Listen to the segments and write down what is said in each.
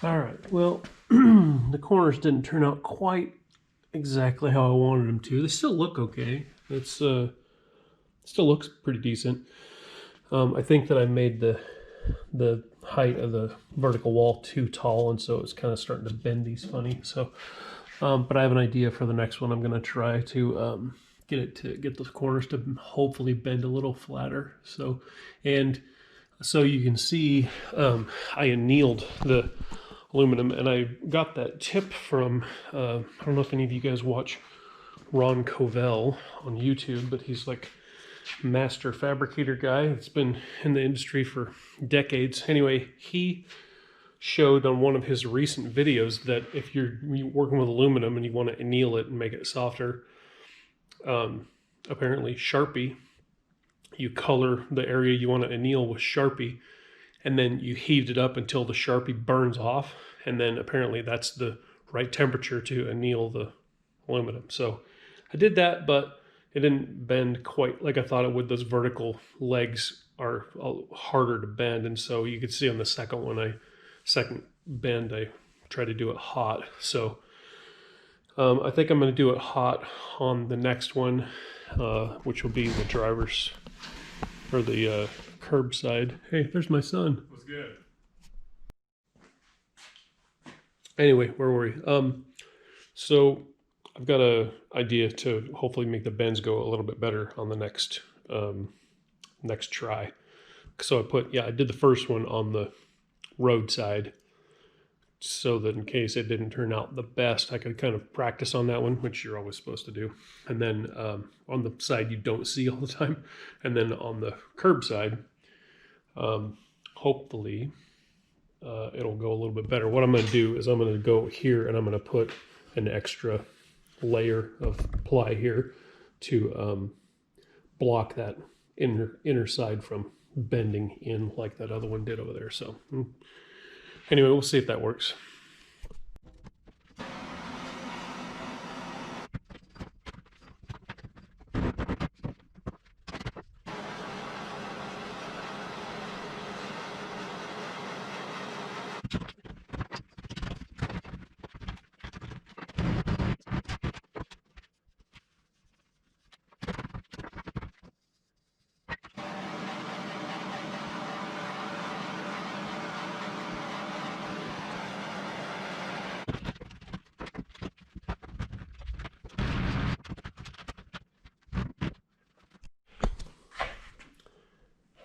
All right, well, the corners didn't turn out quite exactly how I wanted them to. They still look okay. It's still looks pretty decent. I think that I made the height of the vertical wall too tall, and so it's kind of starting to bend these funny. So, but I have an idea for the next one. I'm going to try to get the corners to hopefully bend a little flatter. So, and so you can see, I annealed the aluminum, and I got that tip from, I don't know if any of you guys watch Ron Covell on YouTube, but he's like master fabricator guy. It's been in the industry for decades. Anyway, he showed on one of his recent videos that if you're working with aluminum and you want to anneal it and make it softer, apparently Sharpie, you color the area you want to anneal with Sharpie, and then you heat it up until the Sharpie burns off, and then apparently that's the right temperature to anneal the aluminum. So I did that, but it didn't bend quite like I thought it would. Those vertical legs are harder to bend, and so you could see on the second bend, I tried to do it hot. So I think I'm going to do it hot on the next one, which will be the driver's, or the curb side. Hey, there's my son. What's good? Anyway, where were we? So I've got an idea to hopefully make the bends go a little bit better on the next try. So I did the first one on the road side, so that in case it didn't turn out the best, I could kind of practice on that one, which you're always supposed to do. And then on the side you don't see all the time, and then on the curb side, hopefully it'll go a little bit better. What I'm going to do is I'm going to go here and I'm going to put an extra layer of ply here to block that inner side from bending in like that other one did over there. So anyway, we'll see if that works.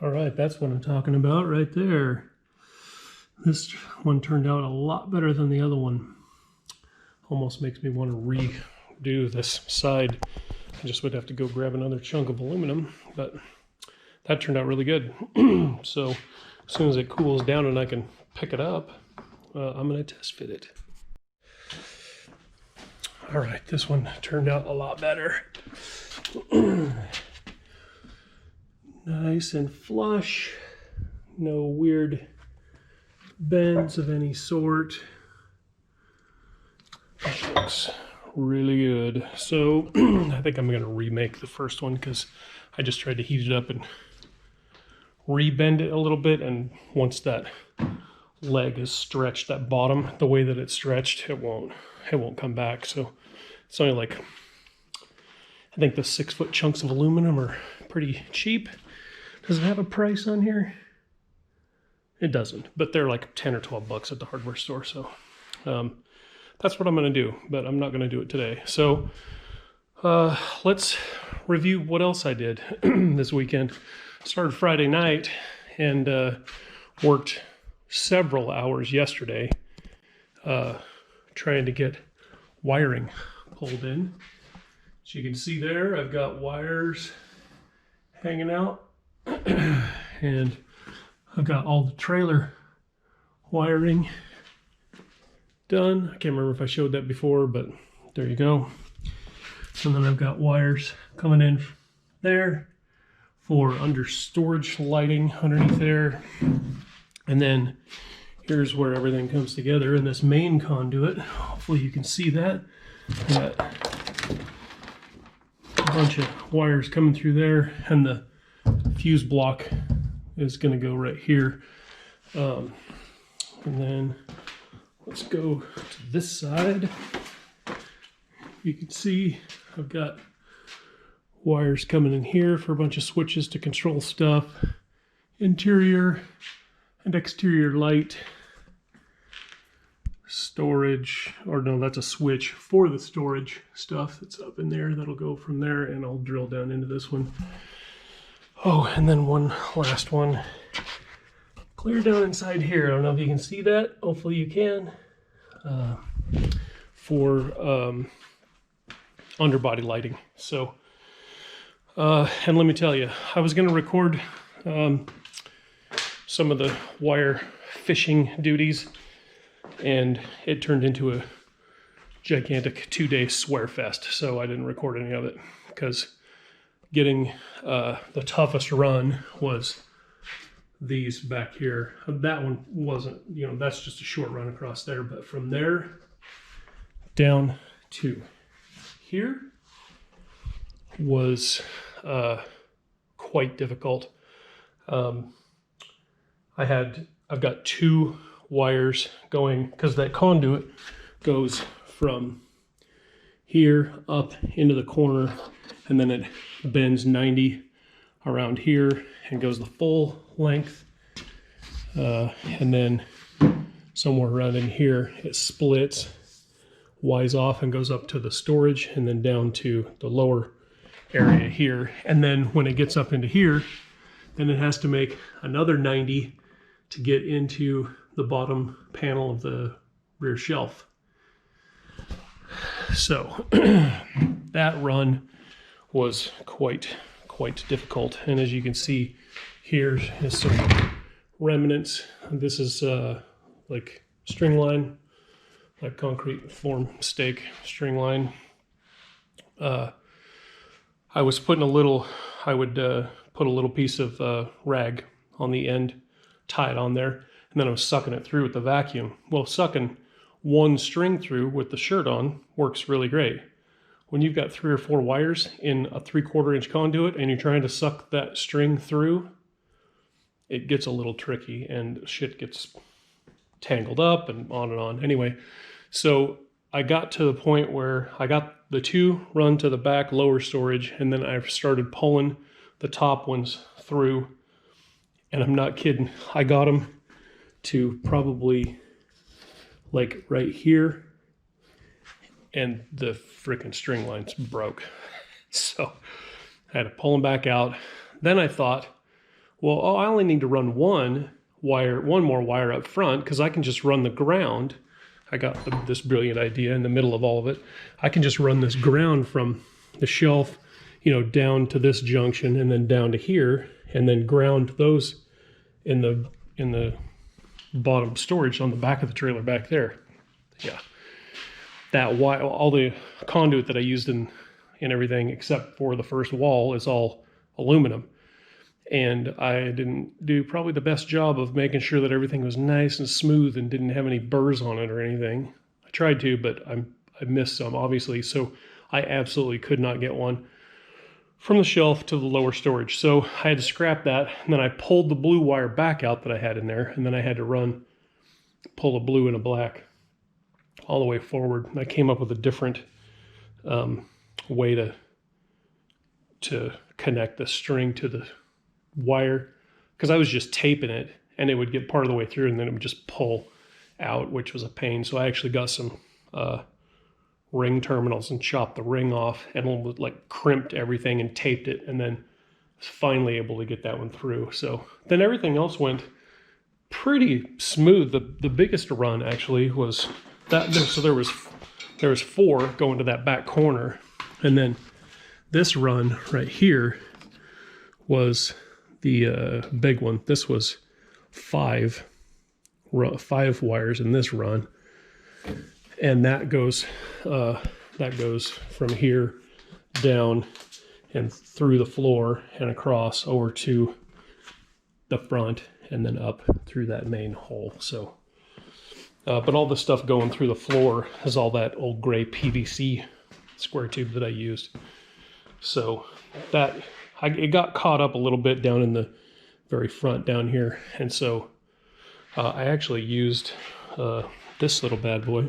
All right, that's what I'm talking about right there. This one turned out a lot better than the other one. Almost makes me want to redo this side. I just would have to go grab another chunk of aluminum, but that turned out really good. So as soon as it cools down and I can pick it up, I'm going to test fit it. All right, this one turned out a lot better. Nice and flush, no weird bends of any sort. That looks really good. So I think I'm gonna remake the first one because I just tried to heat it up and rebend it a little bit, and once that leg is stretched, that bottom, the way that it's stretched, it won't come back. So it's only like, I think the 6-foot chunks of aluminum are pretty cheap. Does it have a price on here? It doesn't, but they're like 10 or 12 bucks at the hardware store. So that's what I'm going to do, but I'm not going to do it today. So let's review what else I did this weekend. Started Friday night and worked several hours yesterday trying to get wiring pulled in. As you can see there, I've got wires hanging out. And I've got all the trailer wiring done. I can't remember if I showed that before, but there you go. And then I've got wires coming in there for under storage lighting underneath there. And then here's where everything comes together in this main conduit. Hopefully you can see that. Got a bunch of wires coming through there, and the fuse block is going to go right here. And then let's go to this side. You can see I've got wires coming in here for a bunch of switches to control stuff. Interior and exterior light. Storage, or no, that's a switch for the storage stuff that's up in there. That'll go from there, and I'll drill down into this one. Oh, and then one last one. Clear down inside here. I don't know if you can see that. Hopefully you can. For underbody lighting. So, and let me tell you, I was going to record some of the wire fishing duties, and it turned into a gigantic 2-day swear fest. So I didn't record any of it because getting the toughest run was these back here. That one wasn't, you know, that's just a short run across there, but from there down to here was quite difficult. I've got 2 wires going, because that conduit goes from here up into the corner, and then it bends 90 around here and goes the full length, and then somewhere around in here it splits, wise off, and goes up to the storage, and then down to the lower area here. And then when it gets up into here, then it has to make another 90 to get into the bottom panel of the rear shelf. So that run was quite difficult. And as you can see, here is some remnants. This is like string line, like concrete form stake string line. I was putting a little, I would put a little piece of rag on the end, tie it on there, and then I was sucking it through with the vacuum. Well, sucking one string through with the shirt on works really great. When you've got 3 or 4 wires in a 3/4 inch conduit and you're trying to suck that string through, it gets a little tricky and shit gets tangled up and on and on. Anyway, so I got to the point where I got the 2 run to the back lower storage, and then I started pulling the top ones through, and I'm not kidding. I got them to probably like right here, and the freaking string lines broke. So I had to pull them back out. Then I thought, well, oh, I only need to run one more wire up front, because I can just run the ground. I got this brilliant idea in the middle of all of it. I can just run this ground from the shelf, you know, down to this junction and then down to here, and then ground those in the bottom storage on the back of the trailer back there. Yeah, that wire, all the conduit that I used in everything except for the first wall is all aluminum. And I didn't do probably the best job of making sure that everything was nice and smooth and didn't have any burrs on it or anything. I tried to, but I missed some, obviously. So I absolutely could not get one from the shelf to the lower storage. So I had to scrap that. And then I pulled the blue wire back out that I had in there. And then I had to pull a blue and a black all the way forward. And I came up with a different way to connect the string to the wire, because I was just taping it and it would get part of the way through and then it would just pull out, which was a pain. So I actually got some ring terminals and chopped the ring off and like crimped everything and taped it, and then was finally able to get that one through. So then everything else went pretty smooth. The biggest run actually was that. So there was 4 going to that back corner, and then this run right here was the big one. This was 5 wires in this run, and that goes from here down and through the floor and across over to the front and then up through that main hole. So but all the stuff going through the floor is all that old gray PVC square tube that I used. So that it got caught up a little bit down in the very front down here, and so I actually used this little bad boy.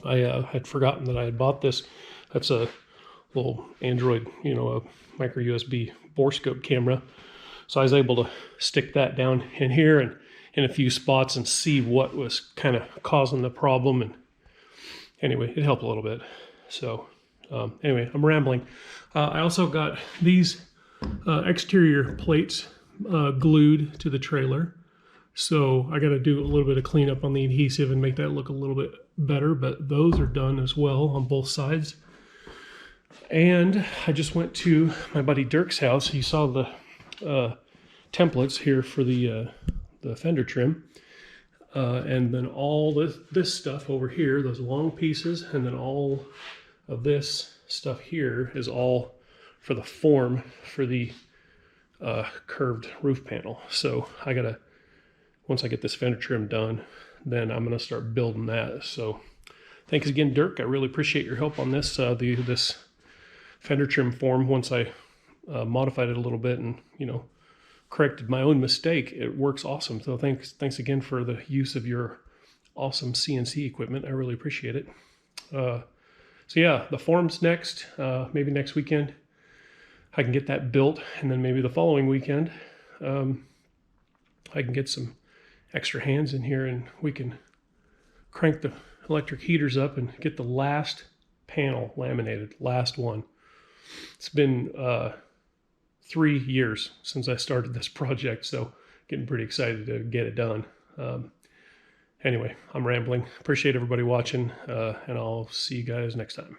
I had forgotten that I had bought this. That's a little Android, you know, a micro USB borescope camera. So I was able to stick that down in here and in a few spots and see what was kind of causing the problem. And anyway, it helped a little bit. So anyway, I'm rambling. I also got these exterior plates glued to the trailer. So I got to do a little bit of cleanup on the adhesive and make that look a little bit better, but those are done as well on both sides. And I just went to my buddy Dirk's house. He saw the templates here for the fender trim. And then all this stuff over here, those long pieces, and then all of this stuff here is all for the form for the curved roof panel. So I gotta, once I get this fender trim done, then I'm gonna start building that. So thanks again, Dirk. I really appreciate your help on this this fender trim form. Once I modified it a little bit and, you know, corrected my own mistake, it works awesome. So thanks again for the use of your awesome CNC equipment. I really appreciate it. So yeah, the form's next, maybe next weekend. I can get that built, and then maybe the following weekend, I can get some extra hands in here and we can crank the electric heaters up and get the last panel laminated, last one. It's been 3 years since I started this project, so getting pretty excited to get it done. Anyway, I'm rambling. Appreciate everybody watching, and I'll see you guys next time.